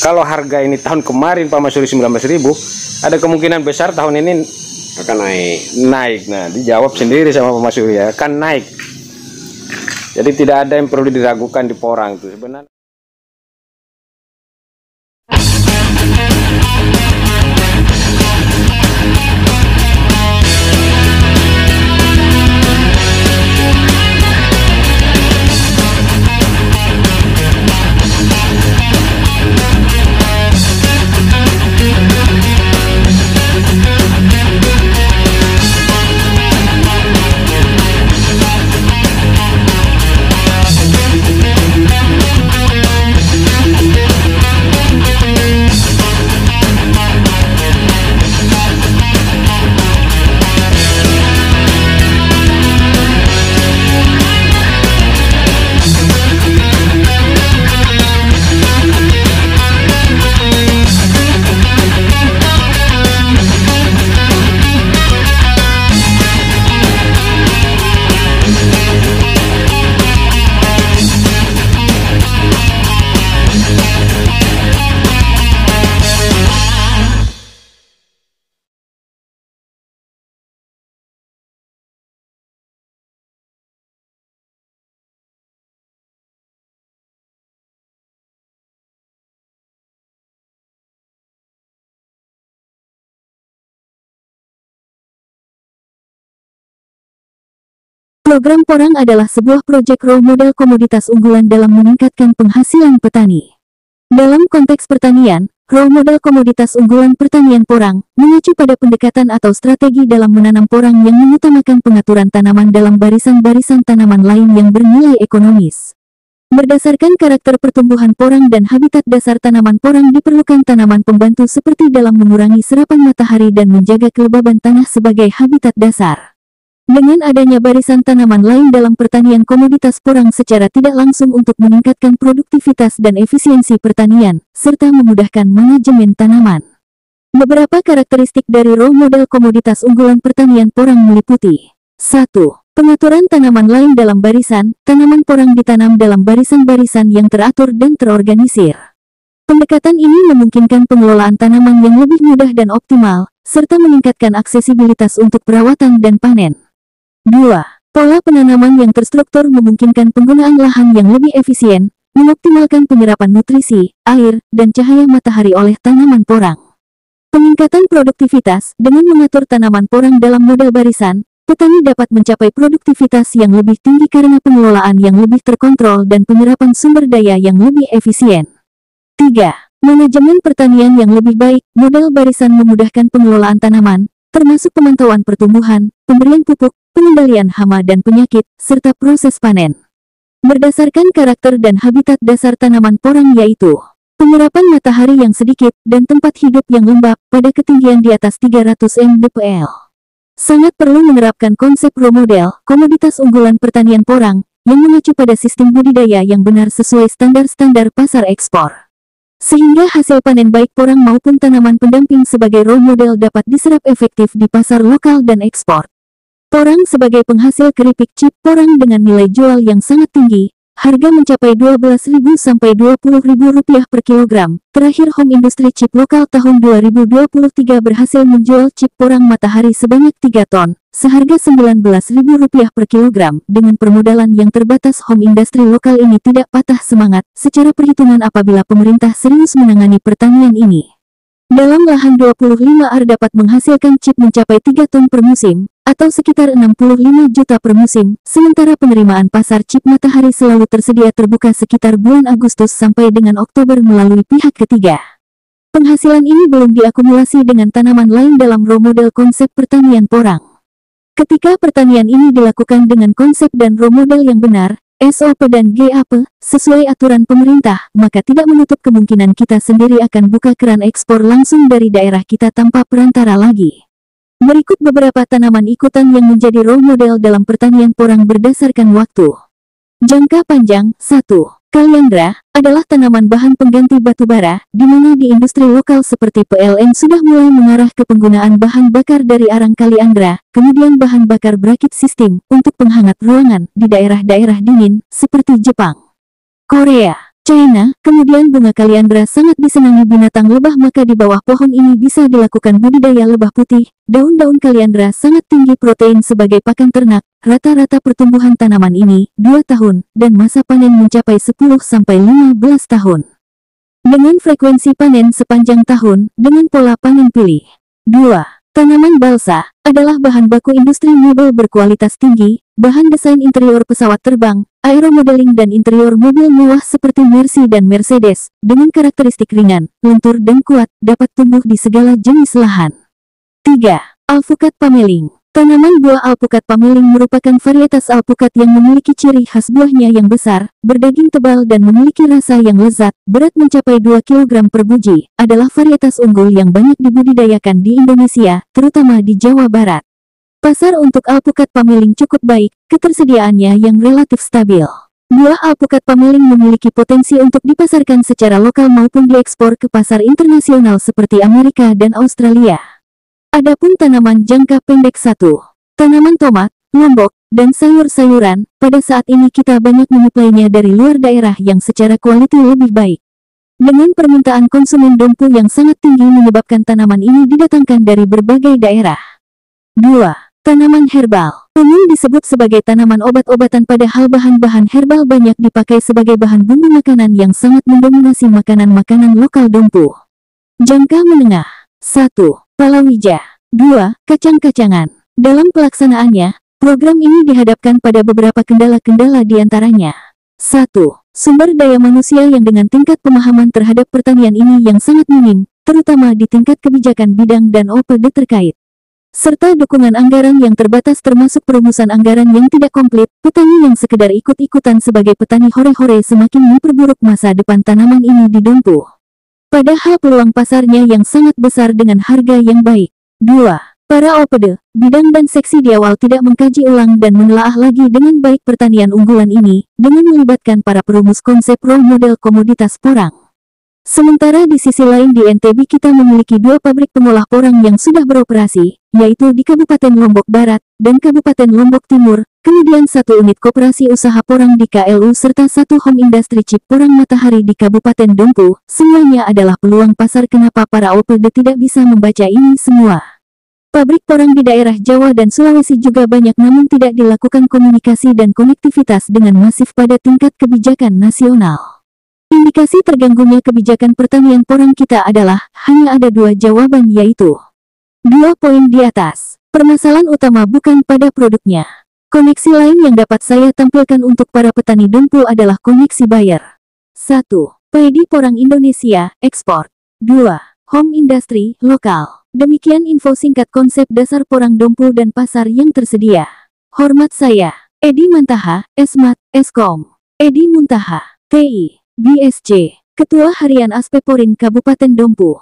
kalau harga ini tahun kemarin Pak Masuri 19.000, ada kemungkinan besar tahun ini akan naik. Nah, dijawab sendiri sama Pak Masuri ya, akan naik. Jadi tidak ada yang perlu diragukan di Porang itu sebenarnya. Program Porang adalah sebuah proyek role model komoditas unggulan dalam meningkatkan penghasilan petani. Dalam konteks pertanian, role model komoditas unggulan pertanian Porang mengacu pada pendekatan atau strategi dalam menanam porang yang mengutamakan pengaturan tanaman dalam barisan-barisan tanaman lain yang bernilai ekonomis. Berdasarkan karakter pertumbuhan porang dan habitat dasar tanaman porang diperlukan tanaman pembantu seperti dalam mengurangi serapan matahari dan menjaga kelembaban tanah sebagai habitat dasar. Dengan adanya barisan tanaman lain dalam pertanian komoditas porang secara tidak langsung untuk meningkatkan produktivitas dan efisiensi pertanian, serta memudahkan manajemen tanaman. Beberapa karakteristik dari role model komoditas unggulan pertanian porang meliputi 1. Pengaturan tanaman lain dalam barisan, tanaman porang ditanam dalam barisan-barisan yang teratur dan terorganisir. Pendekatan ini memungkinkan pengelolaan tanaman yang lebih mudah dan optimal, serta meningkatkan aksesibilitas untuk perawatan dan panen. 2. Pola penanaman yang terstruktur memungkinkan penggunaan lahan yang lebih efisien, mengoptimalkan penyerapan nutrisi, air, dan cahaya matahari oleh tanaman porang. Peningkatan produktivitas dengan mengatur tanaman porang dalam model barisan, petani dapat mencapai produktivitas yang lebih tinggi karena pengelolaan yang lebih terkontrol dan penyerapan sumber daya yang lebih efisien. 3. Manajemen pertanian yang lebih baik, model barisan memudahkan pengelolaan tanaman, termasuk pemantauan pertumbuhan, pemberian pupuk, pengendalian hama dan penyakit, serta proses panen. Berdasarkan karakter dan habitat dasar tanaman porang yaitu penyerapan matahari yang sedikit dan tempat hidup yang lembab pada ketinggian di atas 300 mdpl. Sangat perlu menerapkan konsep role model komoditas unggulan pertanian porang yang mengacu pada sistem budidaya yang benar sesuai standar-standar pasar ekspor. Sehingga hasil panen baik porang maupun tanaman pendamping sebagai role model dapat diserap efektif di pasar lokal dan ekspor. Porang sebagai penghasil keripik chip porang dengan nilai jual yang sangat tinggi, harga mencapai Rp12.000 sampai Rp20.000 per kilogram. Terakhir Home Industry Chip Lokal tahun 2023 berhasil menjual chip porang matahari sebanyak 3 ton, seharga Rp19.000 per kilogram. Dengan permodalan yang terbatas, Home Industry lokal ini tidak patah semangat secara perhitungan apabila pemerintah serius menangani pertanian ini. Dalam lahan 25 ar dapat menghasilkan chip mencapai 3 ton per musim, atau sekitar 65 juta per musim, sementara penerimaan pasar chip matahari selalu tersedia terbuka sekitar bulan Agustus sampai dengan Oktober melalui pihak ketiga. Penghasilan ini belum diakumulasi dengan tanaman lain dalam role model konsep pertanian porang. Ketika pertanian ini dilakukan dengan konsep dan role model yang benar, SOP dan GAP, sesuai aturan pemerintah, maka tidak menutup kemungkinan kita sendiri akan buka keran ekspor langsung dari daerah kita tanpa perantara lagi. Berikut beberapa tanaman ikutan yang menjadi role model dalam pertanian porang berdasarkan waktu. Jangka panjang. 1. Kaliandra adalah tanaman bahan pengganti batu bara, di mana di industri lokal seperti PLN sudah mulai mengarah ke penggunaan bahan bakar dari arang kaliandra, kemudian bahan bakar brakit sistem untuk penghangat ruangan di daerah-daerah dingin seperti Jepang, Korea, China, kemudian bunga kaliandra sangat disenangi binatang lebah, maka di bawah pohon ini bisa dilakukan budidaya lebah putih. Daun-daun kaliandra sangat tinggi protein sebagai pakan ternak. Rata-rata pertumbuhan tanaman ini 2 tahun, dan masa panen mencapai 10-15 tahun. Dengan frekuensi panen sepanjang tahun, dengan pola panen pilih. 2. Tanaman balsa adalah bahan baku industri mebel berkualitas tinggi, bahan desain interior pesawat terbang, aeromodeling dan interior mobil mewah seperti Mercy dan Mercedes, dengan karakteristik ringan, lentur dan kuat, dapat tumbuh di segala jenis lahan. 3. Alpukat pameling. Tanaman buah alpukat pameling merupakan varietas alpukat yang memiliki ciri khas buahnya yang besar, berdaging tebal dan memiliki rasa yang lezat, berat mencapai 2 kg per biji, adalah varietas unggul yang banyak dibudidayakan di Indonesia, terutama di Jawa Barat. Pasar untuk alpukat pameling cukup baik, ketersediaannya yang relatif stabil. Buah alpukat pameling memiliki potensi untuk dipasarkan secara lokal maupun diekspor ke pasar internasional seperti Amerika dan Australia. Adapun tanaman jangka pendek 1. Tanaman tomat, lombok, dan sayur-sayuran, pada saat ini kita banyak menyuplainya dari luar daerah yang secara kualitas lebih baik. Dengan permintaan konsumen dompu yang sangat tinggi menyebabkan tanaman ini didatangkan dari berbagai daerah. 2. Tanaman herbal. Umum disebut sebagai tanaman obat-obatan, padahal bahan-bahan herbal banyak dipakai sebagai bahan bumbu makanan yang sangat mendominasi makanan-makanan lokal dompu. Jangka menengah. 1. Palawija. 2. Kacang-kacangan. Dalam pelaksanaannya, program ini dihadapkan pada beberapa kendala-kendala diantaranya. 1. Sumber daya manusia yang dengan tingkat pemahaman terhadap pertanian ini yang sangat minim, terutama di tingkat kebijakan bidang dan OPD terkait. Serta dukungan anggaran yang terbatas termasuk perumusan anggaran yang tidak komplit, petani yang sekedar ikut-ikutan sebagai petani hore-hore semakin memperburuk masa depan tanaman ini di dompu. Padahal peluang pasarnya yang sangat besar dengan harga yang baik. 2. Para OPD, bidang dan seksi di awal tidak mengkaji ulang dan menelaah lagi dengan baik pertanian unggulan ini, dengan melibatkan para perumus konsep role model komoditas porang. Sementara di sisi lain di NTB kita memiliki 2 pabrik pengolah porang yang sudah beroperasi, yaitu di Kabupaten Lombok Barat dan Kabupaten Lombok Timur, kemudian 1 unit koperasi usaha porang di KLU serta 1 home industry chip porang Matahari di Kabupaten Dompu. Semuanya adalah peluang pasar. Kenapa para OPD tidak bisa membaca ini semua? Pabrik porang di daerah Jawa dan Sulawesi juga banyak, namun tidak dilakukan komunikasi dan konektivitas dengan masif pada tingkat kebijakan nasional. Indikasi terganggunya kebijakan pertanian porang kita adalah, hanya ada 2 jawaban, yaitu 2 poin di atas. Permasalahan utama bukan pada produknya. Koneksi lain yang dapat saya tampilkan untuk para petani dompu adalah koneksi buyer. 1. Padi porang Indonesia, ekspor. 2. Home industry, lokal. Demikian info singkat konsep dasar porang dompu dan pasar yang tersedia. Hormat saya, Edi Mantaha, Esmat, Eskom. Edi Muntaha, TI, BSC, Ketua Harian Aspeporin Kabupaten Dompu.